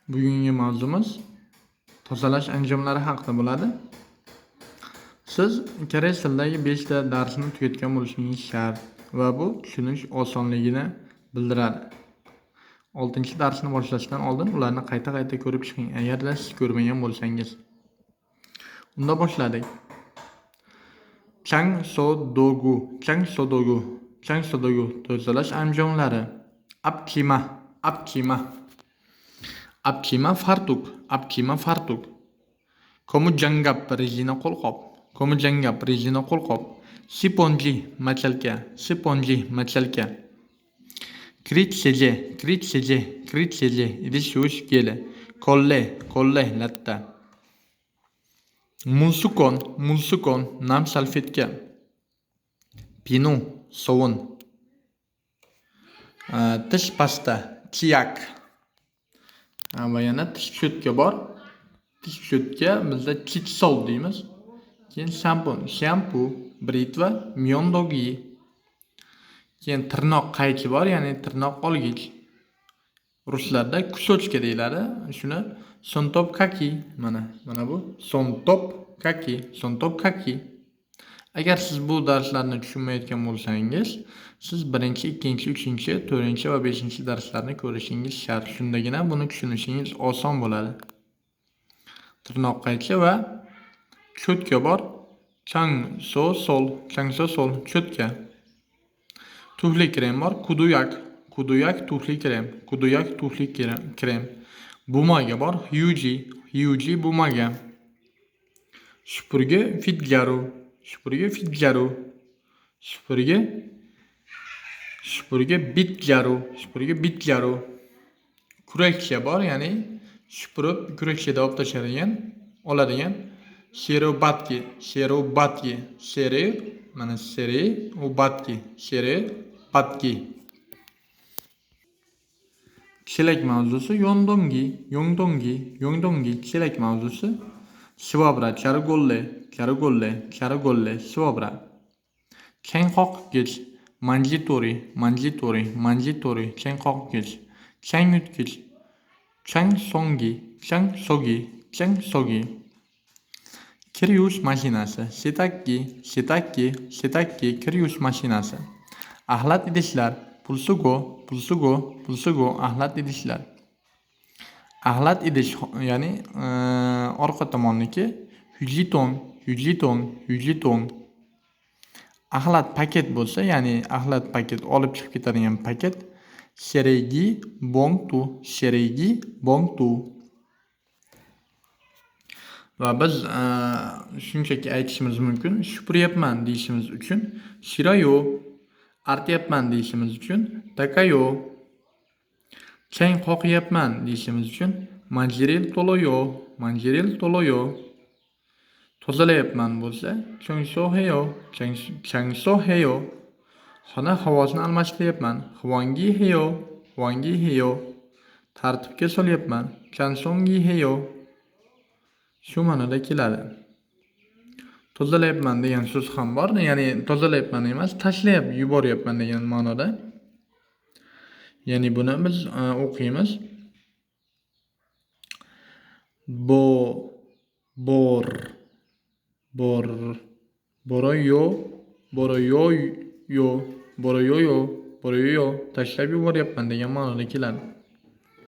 Bugungi mavzumuz tozalash anjomlari haqida bo'ladi. Siz koreys tilidagi 5 ta darsni tugatgan bo'lishingiz shart va bu tushunish osonligini bildiradi. 6-darsni boshlashdan oldin ularni qayta ko'rib chiqing, agarda siz ko'rmagan bo'lsangiz. Unda boshladik. Changsodogu tozalash anjomlari. Apkima fartuk. Komu jangab rezina qo'lqop. Siponji machalka. Kritseje idish yuvish geli. Kolle latta. Mulsukon nam salfetka. Pinu sovun. Tish pasta chiyak. Va yana tish cho'tka bor. Tish cho'tka bizda chitsol deymiz. Keyin shampu, britva, myondogi. Keyin tirnoq qaychi bor, ya'ni tirnoq olgich. Ruslarda kusochka deyiladi. Shuni sontop kaki. Mana bu sontop kaki. Agar siz bu darslarni tushunmayotgan bo'lsangiz, siz 1, 2, 3, 4 va 5 darslarni ko'rishingiz shart. Shundagina buni tushunishingiz oson bo'ladi. Tirnoq qaychi va cho'tka bor. Changsosol cho'tka. Tufli krem bor. Kuduyak tufli krem. Bumaga bor. Hyuji bumaga. Supurgi fitgaru. Supurgi bitgaru. Kurakcha bor, ya'ni supurib kurakchada olib tashladigan, oladigan. Sherobatki. Chelak mavzusi yongdongi chelak mavzusi. Shvabra charagolle shvabra. Chang qoqgich manjitori chang qoqgich. Chang yutgich changsogi. Kir yuvish mashinasi shetakki kir yuvish mashinasi. Axlat idishlar pulsugo axlat idishlar. Axlat idish ya'ni orqa tomonniki hujliton. Axlat paket bo'lsa, ya'ni axlat paket olib chiqib ketadigan paket sheregi bongtu. Va biz shunchaki aytishimiz mumkin. Shupuryapman deyishimiz uchun shirayo, artyapman deyishimiz uchun takayo, chang qoqyapman deyishimiz uchun manjiril toloyo. Tozalayapman bo'lsa changsoheyo. Xona havosini almashtiryapman hvangi heyo. Tartibga solyapman chansongi heyo. Shu ma'noda keladi. Tozalayapman degan so'z ham bor, ya'ni tozalayapman emas, tashlab yuboryapman degan ma'noda. Ya'ni buni biz o'qiymiz. Boroyoyo tashlab yuboryapman degan ma'noda keladi.